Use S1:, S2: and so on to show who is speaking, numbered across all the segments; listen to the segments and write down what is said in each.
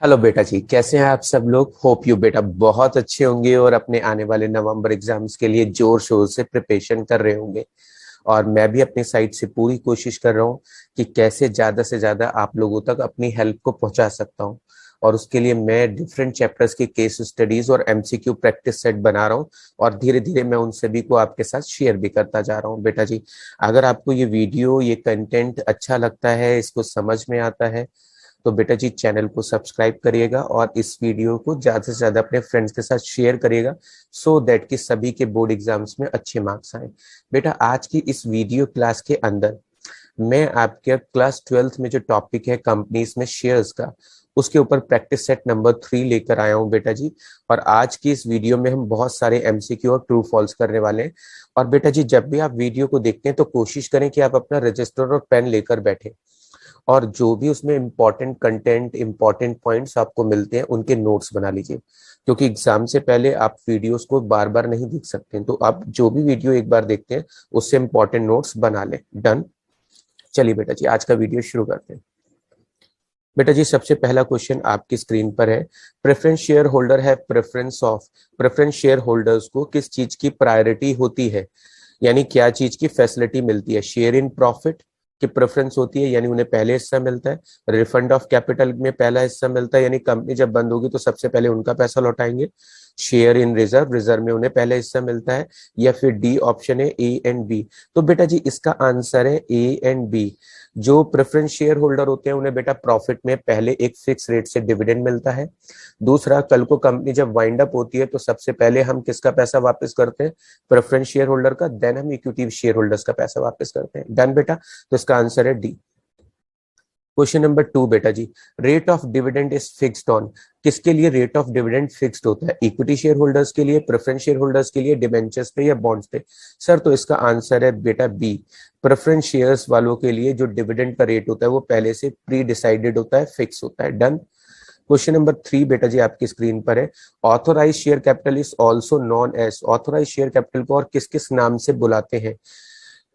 S1: Hello बेटा जी, कैसे हैं आप सब लोग। होप यू बेटा बहुत अच्छे होंगे और अपने आने वाले नवंबर एग्जाम्स के लिए जोर शोर से प्रिपरेशन कर रहे होंगे। और मैं भी अपनी साइड से पूरी कोशिश कर रहा हूँ कि कैसे ज्यादा से ज्यादा आप लोगों तक अपनी हेल्प को पहुंचा सकता हूँ। और उसके लिए मैं डिफरेंट चैप्टर्स की केस स्टडीज और एमसीक्यू प्रैक्टिस सेट बना रहा हूँ। और धीरे धीरे मैं उन सभी को आपके साथ शेयर भी करता जा रहा हूँ बेटा जी। अगर आपको ये वीडियो ये कंटेंट अच्छा लगता है, इसको समझ में आता है, तो बेटा जी चैनल को सब्सक्राइब करिएगा और इस वीडियो को ज्यादा से ज्यादा अपने फ्रेंड्स के साथ शेयर करिएगा, सो दैट कि सभी के बोर्ड एग्जाम्स में अच्छे मार्क्स आए। बेटा आज की इस वीडियो क्लास के अंदर मैं आपके क्लास 12th में जो टॉपिक है कंपनीज में शेयर्स का, उसके ऊपर प्रैक्टिस सेट नंबर 3 लेकर आया हूं बेटा जी। और आज की इस वीडियो में हम बहुत सारे एमसीक्यू और ट्रू फॉल्स करने वाले हैं। और बेटा जी जब भी आप वीडियो को देखते हैं तो कोशिश करें कि आप अपना रजिस्टर और पेन लेकर बैठे, और जो भी उसमें इंपॉर्टेंट कंटेंट इंपॉर्टेंट पॉइंट्स आपको मिलते हैं उनके नोट्स बना लीजिए। क्योंकि एग्जाम से पहले आप वीडियोस को बार बार नहीं देख सकते हैं, तो आप जो भी वीडियो एक बार देखते हैं उससे इंपॉर्टेंट नोट्स बना लें। डन। चलिए बेटा जी आज का वीडियो शुरू करते हैं। बेटा जी सबसे पहला क्वेश्चन आपकी स्क्रीन पर है। प्रेफरेंस शेयर होल्डर है preference of. Preference share holders को किस चीज की प्रायोरिटी होती है, यानी क्या चीज की फैसिलिटी मिलती है। शेयर इन प्रॉफिट की प्रेफरेंस होती है, यानी उन्हें पहले हिस्सा मिलता है। रिफंड ऑफ कैपिटल में पहला हिस्सा मिलता है, यानी कंपनी जब बंद होगी तो सबसे पहले उनका पैसा लौटाएंगे। शेयर इन रिजर्व, रिजर्व में उन्हें पहले हिस्सा मिलता है। या फिर डी ऑप्शन है ए एंड बी। तो बेटा जी इसका आंसर है ए एंड बी। जो प्रेफरेंस शेयर होल्डर होते हैं उन्हें बेटा प्रॉफिट में पहले एक फिक्स रेट से डिविडेंड मिलता है। दूसरा, कल को कंपनी जब वाइंड अप होती है तो सबसे पहले हम किसका पैसा वापस करते हैं, प्रेफरेंस शेयर होल्डर का। देन हम इक्विटी शेयर होल्डर्स का पैसा वापस करते हैं। डन बेटा, तो इसका आंसर है डी। क्वेश्चन नंबर 2 बेटा जी, rate of dividend is fixed on. किसके लिए रेट ऑफ डिविडेंड फिक्स्ड होता है, इक्विटी शेयर होल्डर्स के लिए, प्रेफरेंस शेयर होल्डर्स के लिए, डिबेंचर्स पे या बॉन्ड्स पे। सर तो इसका आंसर है बेटा बी। प्रेफरेंस शेयर्स वालों के लिए जो डिविडेंड का रेट होता है वो पहले से प्री डिसाइडेड होता है, फिक्स होता है। डन। क्वेश्चन नंबर 3 बेटा जी आपकी स्क्रीन पर है। Authorize share capital is also known as. Authorize share capital को और किस किस नाम से बुलाते हैं,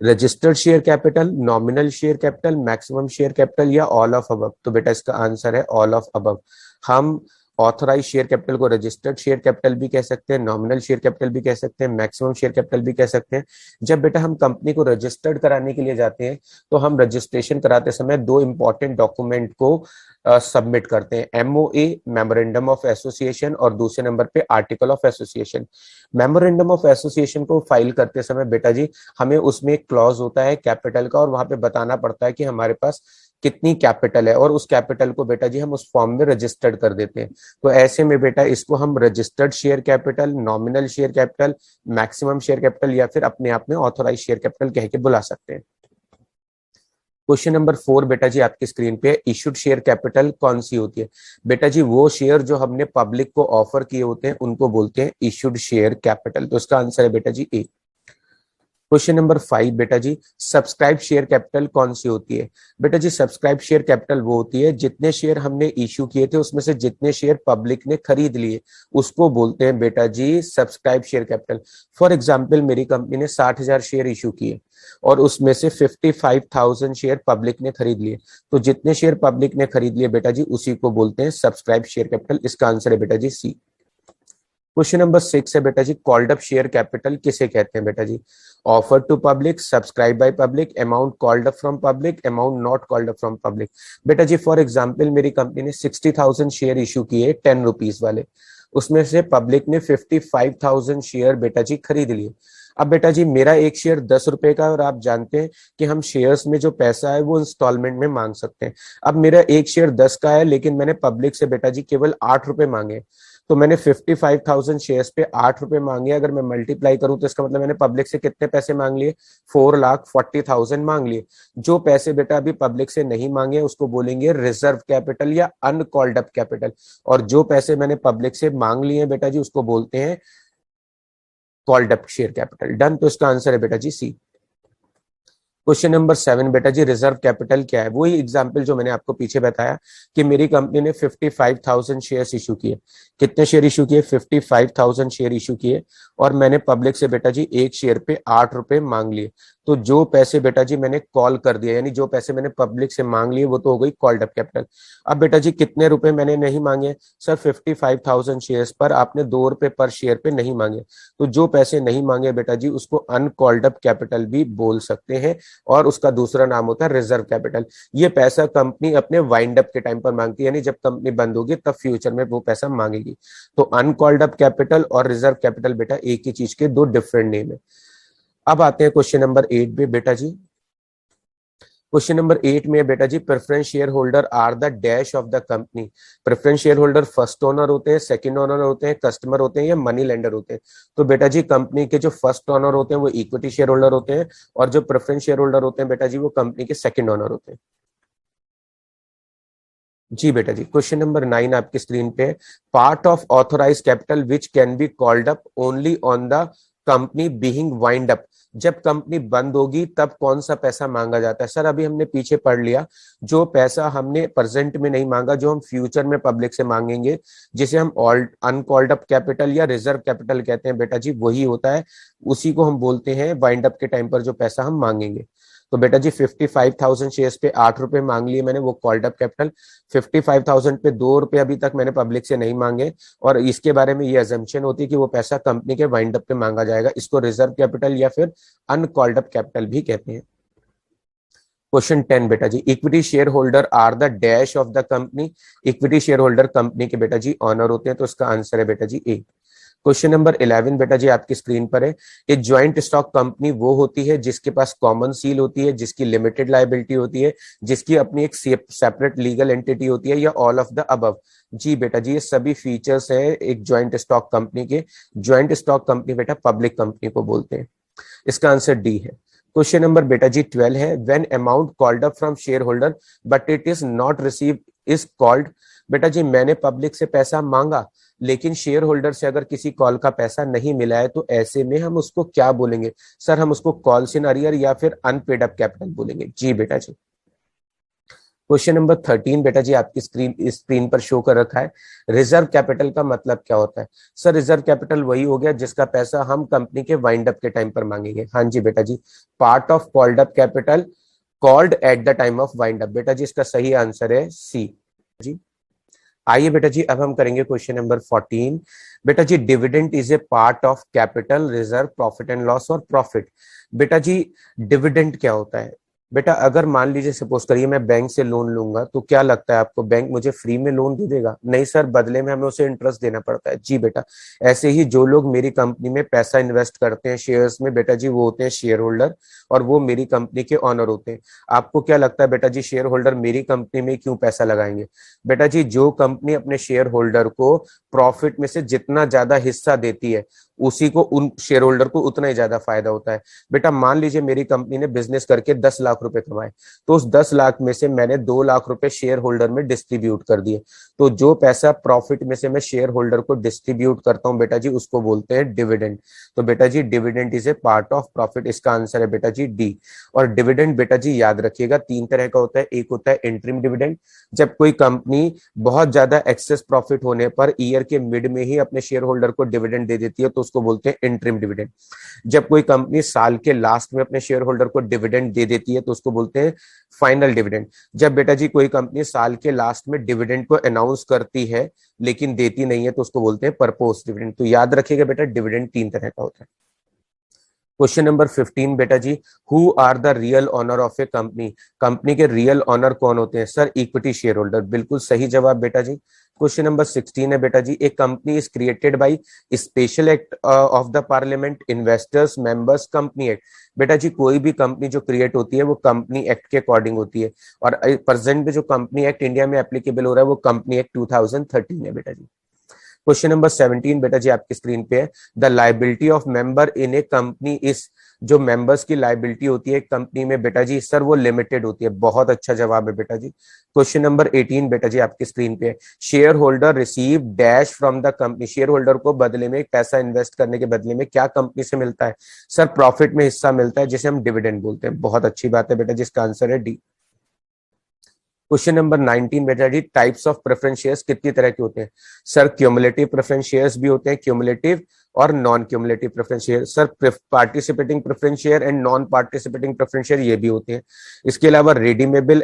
S1: registered share capital, nominal share capital, maximum share capital या ऑल ऑफ अबव। तो बेटा इसका आंसर है ऑल ऑफ अबव। हम ऑथराइज शेयर कैपिटल को रजिस्टर्ड शेयर कैपिटल भी कह सकते हैं, नॉमिनल शेयर कैपिटल भी कह सकते हैं, मैक्सिमम शेयर कैपिटल भी कह सकते हैं। जब बेटा हम कंपनी को रजिस्टर्ड कराने के लिए जाते हैं तो हम रजिस्ट्रेशन कराते समय दो इंपॉर्टेंट डॉक्यूमेंट को सबमिट करते हैं, एमओए मेमोरेंडम ऑफ एसोसिएशन और दूसरे नंबर पे article of association. Memorandum of association को फाइल करते समय बेटा जी हमें उसमें एक क्लॉज होता है कैपिटल का, और वहां पे बताना पड़ता है कि हमारे पास कितनी कैपिटल है, और उस कैपिटल को बेटा जी हम उस फॉर्म में रजिस्टर्ड कर देते हैं। तो ऐसे में बेटा इसको हम registered share capital, nominal share capital, maximum share capital या फिर अपने आप में ऑथोराइज शेयर कैपिटल कह के बुला सकते हैं। क्वेश्चन नंबर 4 बेटा जी आपकी स्क्रीन पे, इशूड शेयर कैपिटल कौन सी होती है। बेटा जी वो शेयर जो हमने पब्लिक को ऑफर किए होते हैं उनको बोलते हैं इशूड शेयर कैपिटल। तो इसका आंसर है बेटा जी ए। क्वेश्चन नंबर 5 बेटा जी, सब्सक्राइब शेयर कैपिटल कौन सी होती है। बेटा जी सब्सक्राइब शेयर कैपिटल वो होती है जितने शेयर हमने इश्यू किए थे उसमें से जितने शेयर पब्लिक ने खरीद लिए उसको बोलते हैं बेटा जी subscribe share capital. For example मेरी कंपनी ने 60,000 शेयर इश्यू किए और उसमें से 55,000 शेयर पब्लिक ने खरीद लिए, तो जितने शेयर पब्लिक ने खरीद लिए बेटा जी उसी को बोलते हैं सब्सक्राइब शेयर कैपिटल। इसका आंसर है बेटा जी सी। क्वेश्चन नंबर 6 है बेटा जी, कॉल्ड अप शेयर कैपिटल किसे कहते हैं बेटा जी। Offer to public, subscribe by public, amount called up from public, amount not called up from public. बेटा जी फॉर एग्जांपल मेरी कंपनी ने 60,000 शेयर इशू किए 10 रुपीज वाले, उसमें से पब्लिक ने 55,000 शेयर बेटा जी खरीद लिए। अब बेटा जी मेरा एक शेयर 10 रुपए का है और आप जानते हैं कि हम शेयर्स में जो पैसा है वो इंस्टॉलमेंट में मांग सकते हैं। अब मेरा एक शेयर 10 का है लेकिन मैंने पब्लिक से बेटा जी केवल 8 रुपए मांगे, तो मैंने 55,000 शेयर्स पे 8 रुपए मांगे। अगर मैं मल्टीप्लाई करूं तो इसका मतलब मैंने पब्लिक से कितने पैसे मांग लिए, 4,40,000 मांग लिए। जो पैसे बेटा अभी पब्लिक से नहीं मांगे उसको बोलेंगे रिजर्व कैपिटल या अनकॉल्ड अप कैपिटल, और जो पैसे मैंने पब्लिक से मांग लिए बेटा जी उसको बोलते हैं called up share capital. Done, तो इसका आंसर है बेटा जी सी। क्वेश्चन नंबर 7 बेटा जी, रिजर्व कैपिटल क्या है। वही एग्जांपल जो मैंने आपको पीछे बताया कि मेरी कंपनी ने 55,000 शेयर्स इशू किए। कितने शेयर इशू किए, 55,000 शेयर इशू किए, और मैंने पब्लिक से बेटा जी एक शेयर पे 8 रुपए मांग लिए। तो जो पैसे बेटा जी मैंने कॉल कर दिया, यानी जो पैसे मैंने पब्लिक से मांग लिए, वो तो हो गई कॉल्ड अप कैपिटल। अब बेटा जी कितने रुपए मैंने नहीं मांगे? सर 55,000 शेयर्स पर आपने 2 रुपए पर शेयर पे नहीं मांगे। तो जो पैसे नहीं मांगे बेटा जी उसको अनकॉल्ड अप कैपिटल भी बोल सकते हैं, और उसका दूसरा नाम होता है रिजर्व कैपिटल। ये पैसा कंपनी अपने वाइंड अप के टाइम पर मांगती है, यानी जब कंपनी बंद होगी तब फ्यूचर में वो पैसा मांगेगी। तो अनकॉल्ड अप कैपिटल और रिजर्व कैपिटल बेटा एक ही चीज के दो डिफरेंट नेम है। अब आते हैं क्वेश्चन नंबर 8 पे बेटा जी। क्वेश्चन नंबर 8 में बेटा जी, preference share holder are the dash of the company. Preference share holder first owner होते हैं, सेकंड ओनर होते हैं, कस्टमर होते हैं या मनी लेंडर होते हैं? तो बेटा जी कंपनी के जो फर्स्ट ओनर होते हैं वो इक्विटी शेयर होल्डर होते हैं, और जो प्रेफरेंस शेयर होल्डर होते हैं बेटा जी वो कंपनी के सेकंड ओनर होते हैं। जी बेटा जी, क्वेश्चन नंबर 9 आपकी स्क्रीन पे, part of authorize capital which can be called up only on the company being wind up. जब कंपनी बंद होगी तब कौन सा पैसा मांगा जाता है? सर अभी हमने पीछे पढ़ लिया, जो पैसा हमने प्रेजेंट में नहीं मांगा, जो हम फ्यूचर में पब्लिक से मांगेंगे, जिसे हम अनकॉल्ड अप कैपिटल या रिजर्व कैपिटल कहते हैं बेटा जी, वही होता है, उसी को हम बोलते हैं वाइंड अप के टाइम पर जो पैसा हम मांगेंगे। तो बेटा जी 55,000 शेयर्स पे 8 रुपए मांग लिए मैंने, वो कॉल्ड अप कैपिटल। 55,000 पे 2 रुपए अभी तक मैंने पब्लिक से नहीं मांगे, और इसके बारे में ये अजम्पशन होती है कि वो पैसा कंपनी के वाइंड अप पे मांगा जाएगा। इसको रिजर्व कैपिटल या फिर अनकॉल्ड अप कैपिटल भी कहते हैं। क्वेश्चन 10 बेटा जी, equity share holder are the dash of the company. Equity share holder company के बेटा जी ऑनर होते हैं, तो इसका आंसर है बेटा जी ए। क्वेश्चन नंबर 11 बेटा जी आपकी स्क्रीन पर है, ये ज्वाइंट स्टॉक कंपनी वो होती है जिसके पास कॉमन सील होती है, जिसकी लिमिटेड लायबिलिटी होती है, जिसकी अपनी एक सेपरेट लीगल एंटिटी होती है, या ऑल ऑफ द अबव? जी बेटा जी ये सभी फीचर्स है एक ज्वाइंट स्टॉक कंपनी के। ज्वाइंट स्टॉक कंपनी बेटा पब्लिक कंपनी को बोलते हैं। इसका आंसर डी है। क्वेश्चन नंबर बेटा जी 12 है, when amount called up from share holder but it is not receive is called. बेटा जी मैंने पब्लिक से पैसा मांगा, लेकिन शेयर होल्डर से अगर किसी कॉल का पैसा नहीं मिला है, तो ऐसे में हम उसको क्या बोलेंगे? सर हम उसको कॉल्स इन अरियर या फिर अनपेड अप कैपिटल बोलेंगे। जी बेटा जी। क्वेश्चन नंबर 13 बेटा जी आपकी स्क्रीन पर शो कर रखा है, रिजर्व कैपिटल का मतलब क्या होता है? सर रिजर्व कैपिटल वही हो गया जिसका पैसा हम कंपनी के वाइंड अप के टाइम पर मांगेंगे। हाँ जी बेटा जी, part of called up capital called at the time of wind up. बेटा जी इसका सही आंसर है सी। जी आइए बेटा जी अब हम करेंगे क्वेश्चन नंबर 14। बेटा जी dividend is a part of capital reserve profit and loss और प्रॉफिट। बेटा जी डिविडेंड क्या होता है? बेटा अगर मान लीजिए सपोज करिए मैं बैंक से लोन लूंगा, तो क्या लगता है आपको बैंक मुझे फ्री में लोन दे देगा? नहीं सर, बदले में हमें उसे इंटरेस्ट देना पड़ता है। जी बेटा, ऐसे ही जो लोग मेरी कंपनी में पैसा इन्वेस्ट करते हैं शेयर्स में बेटा जी, वो होते हैं शेयर होल्डर, और वो मेरी कंपनी के ऑनर होते हैं। आपको क्या लगता है बेटा जी शेयर होल्डर मेरी कंपनी में क्यों पैसा लगाएंगे? बेटा जी जो कंपनी अपने शेयर होल्डर को प्रॉफिट में से जितना ज्यादा हिस्सा देती है, उसी को उन शेयर होल्डर को उतना ही ज्यादा फायदा होता है। बेटा मान लीजिए मेरी कंपनी ने बिजनेस करके 10 लाख रुपए कमाए, तो उस 10 लाख में से मैंने 2 लाख रुपए शेयर होल्डर में डिस्ट्रीब्यूट कर दिए। तो जो पैसा प्रॉफिट में से मैं शेयर होल्डर को डिस्ट्रीब्यूट करता हूं बेटा जी, उसको बोलते हैं डिविडेंड। तो बेटा जी dividend is a part of profit. इसका आंसर है बेटा जी डी। और डिविडेंड बेटा जी याद रखिएगा 3 तरह का होता है। एक होता है इंटरिम डिविडेंड, जब कोई कंपनी बहुत ज्यादा एक्सेस प्रॉफिट होने पर ईयर के मिड में ही अपने शेयर होल्डर को डिविडेंड दे देती है, तो उसको बोलते हैं इंटरिम डिविडेंड। जब कोई कंपनी साल के लास्ट में अपने शेयर होल्डर को डिविडेंड दे देती है, तो उसको बोलते हैं फाइनल डिविडेंड। जब बेटा जी कोई कंपनी साल के लास्ट में डिविडेंड को अनाउंस करती है लेकिन देती नहीं है, तो उसको बोलते हैं परपोज डिविडेंड। तो याद रखिएगा बेटा डिविडेंड 3 तरह का होता है। क्वेश्चन नंबर 15 बेटा जी, who are the real owner of a company. Company के रियल ऑनर कौन होते हैं? Sir equity share holder. बिल्कुल सही जवाब बेटा जी। क्वेश्चन नंबर 16 है बेटा जी, a company is created by special act of the parliament investors members company act. बेटा जी कोई भी कंपनी जो क्रिएट होती है वो कंपनी एक्ट के अकॉर्डिंग होती है, और प्रेजेंट में जो कंपनी एक्ट इंडिया में एप्लीकेबल हो रहा है वो कंपनी एक्ट 2013 है बेटा जी। क्वेश्चन नंबर 17 बेटा जी आपकी स्क्रीन पे है, the liability of member in A company is. जो मेंबर्स की लाइबिलिटी होती है एक कंपनी में बेटा जी, सर वो लिमिटेड होती है। बहुत अच्छा जवाब है बेटा जी। क्वेश्चन नंबर 18 बेटा जी आपकी स्क्रीन पे है, share holder receive dash from the company. Share holder को बदले में पैसा इन्वेस्ट करने के बदले में क्या कंपनी से मिलता है? सर प्रॉफिट में हिस्सा मिलता है, जिसे हम डिविडेंड बोलते हैं। बहुत अच्छी बात है बेटा, जिसका आंसर है डी। क्वेश्चन नंबर 19 बेटा जी, टाइप्स ऑफ प्रेफरेंस शेयर्स कितनी तरह के होते हैं? सर क्यूमुलेटिव प्रेफरेंस शेयर्स भी होते हैं, क्यूमुलेटिव और non cumulative preference share. Sir participating preference share and non participating preference share ये भी होते हैं। इसके अलावा redeemable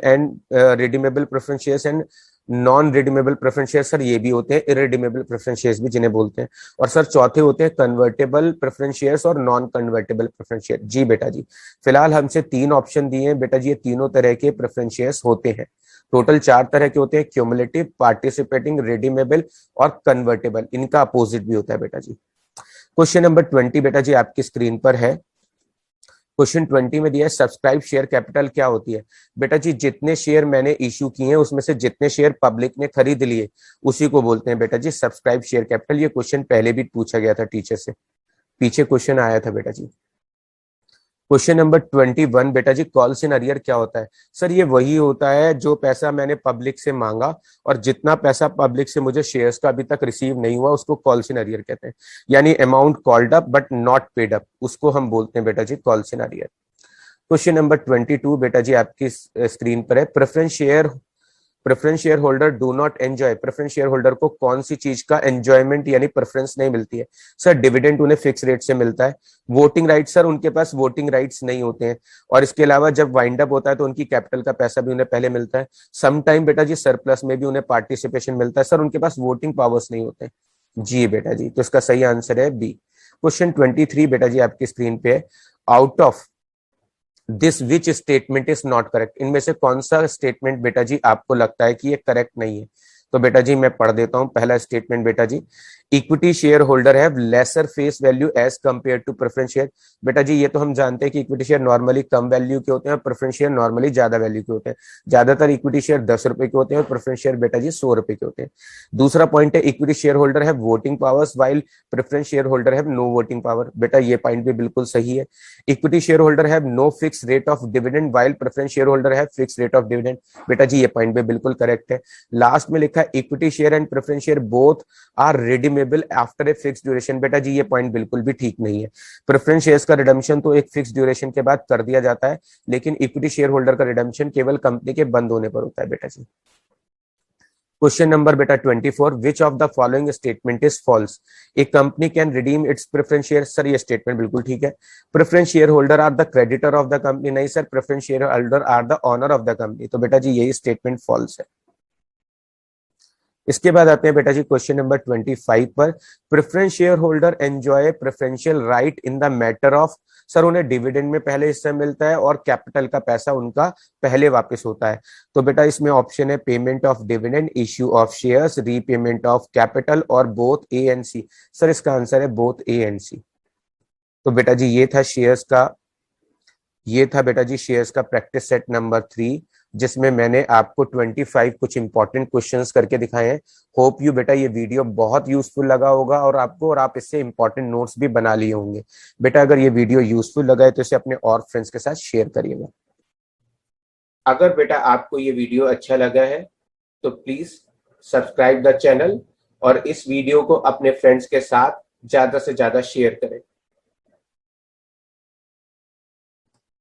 S1: preference shares and non redeemable preference share, sir ये भी होते हैं। इरिडीमेबल प्रेफरेंस शेयर्स भी जिन्हें बोलते हैं। और सर चौथे होते हैं कन्वर्टेबल प्रेफरेंस शेयर्स और नॉन कन्वर्टेबल प्रेफरेंस शेयर। जी बेटा जी, फिलहाल हमसे 3 ऑप्शन दिए हैं बेटा जी, ये तीनों तरह के प्रेफरेंस शेयर्स होते हैं। टोटल 4 तरह के होते हैं, क्यूमुलेटिव, पार्टिसिपेटिंग, रिडीमेबल और कन्वर्टेबल। इनका अपोजिट भी होता है बेटा जी। क्वेश्चन नंबर 20 बेटा जी आपकी स्क्रीन पर है। क्वेश्चन 20 में दिया है सब्सक्राइब शेयर कैपिटल क्या होती है? बेटा जी जितने शेयर मैंने इश्यू किए हैं उसमें से जितने शेयर पब्लिक ने खरीद लिए उसी को बोलते हैं बेटा जी सब्सक्राइब शेयर कैपिटल। ये क्वेश्चन पहले भी पूछा गया था टीचर से, पीछे क्वेश्चन आया था बेटा जी। क्वेश्चन नंबर 21 बेटा जी, कॉल्स इन अरियर क्या होता है? सर ये वही होता है जो पैसा मैंने पब्लिक से मांगा और जितना पैसा पब्लिक से मुझे शेयर्स का अभी तक रिसीव नहीं हुआ उसको कॉल्स इन अरियर कहते हैं। यानी amount called up but not paid up, उसको हम बोलते हैं बेटा जी calls in arrear. Question number 22 बेटा जी आपकी स्क्रीन पर है। Preference share holder do not enjoy, preference share holder को कौन सी चीज का एंजॉयमेंट यानी प्रेफरेंस नहीं मिलती है? सर डिविडेंड उन्हें फिक्स रेट से मिलता है। वोटिंग राइट, सर उनके पास वोटिंग राइट्स नहीं होते हैं। और इसके अलावा जब वाइंड अप होता है तो उनकी कैपिटल का पैसा भी उन्हें पहले मिलता है। सम टाइम बेटा जी सरप्लस में भी उन्हें पार्टिसिपेशन मिलता है। सर उनके पास वोटिंग पावर्स नहीं होते। जी बेटा जी, तो इसका सही आंसर है बी। क्वेश्चन 23 बेटा जी आपकी स्क्रीन पे है। Out of this which statement is not correct, इनमें से कौन सा स्टेटमेंट बेटा जी आपको लगता है कि ये करेक्ट नहीं है? तो बेटा जी मैं पढ़ देता हूं। पहला स्टेटमेंट बेटा जी, equity share holder have lesser face value as compare to preference share. बेटा जी ये तो हम जानते हैं कि इक्विटी शेयर नॉर्मली कम वैल्यू के होते हैं और प्रेफरेंस शेयर नॉर्मली ज्यादा वैल्यू के होते हैं। ज्यादातर इक्विटी शेयर 10 रुपए के होते हैं और प्रेफरेंस शेयर बेटा जी 100 रुपए के होते हैं। दूसरा पॉइंट है equity share holder have voting powers while preference share holder have no voting power. बेटा ये पॉइंट भी बिल्कुल सही है। Equity share holder have no fix rate of dividend while preference share holder have fix rate of dividend. बेटा जी ये point भी बिल्कुल करेक्ट है। लास्ट में लिखा है equity share and preference share both are redeemable after a fix duration. बेटा जी ये पॉइंट बिल्कुल भी ठीक नहीं है। प्रेफरेंस शेयर्स का रिडम्पशन तो एक फिक्स ड्यूरेशन के बाद कर दिया जाता है, लेकिन इक्विटी शेयर होल्डर का रिडम्पशन केवल कंपनी के बंद होने पर होता है बेटा जी। क्वेश्चन नंबर बेटा 24, which of the following statement is false? A company can redeem its preference share. Sir ये स्टेटमेंट बिल्कुल ठीक है। Preference share holder are the creditor of the company, नहीं sir, preference share holder are the owner of the company. तो बेटा जी यही statement false है। इसके बाद आते हैं बेटा जी क्वेश्चन नंबर 25 पर। Preference share holder enjoy preferential right in the matter of, sir उन्हें डिविडेंड में पहले हिस्सा मिलता है और कैपिटल का पैसा उनका पहले वापस होता है। तो बेटा इसमें ऑप्शन है payment of dividend, issue of shares, repayment of capital और both A and C. Sir इसका आंसर है बोथ ए एंड सी। तो बेटा जी ये था बेटा जी शेयर्स का प्रैक्टिस सेट नंबर 3, जिसमें मैंने आपको 25 कुछ इंपॉर्टेंट क्वेश्चंस करके दिखाए हैं। होप यू बेटा ये वीडियो बहुत यूजफुल लगा होगा और आपको, और आप इससे इंपॉर्टेंट नोट्स भी बना लिए होंगे। बेटा अगर ये वीडियो यूजफुल लगा है तो इसे अपने और फ्रेंड्स के साथ शेयर करिएगा। अगर बेटा आपको ये वीडियो अच्छा लगा है तो प्लीज सब्सक्राइब द चैनल और इस वीडियो को अपने फ्रेंड्स के साथ ज्यादा से ज्यादा शेयर करें।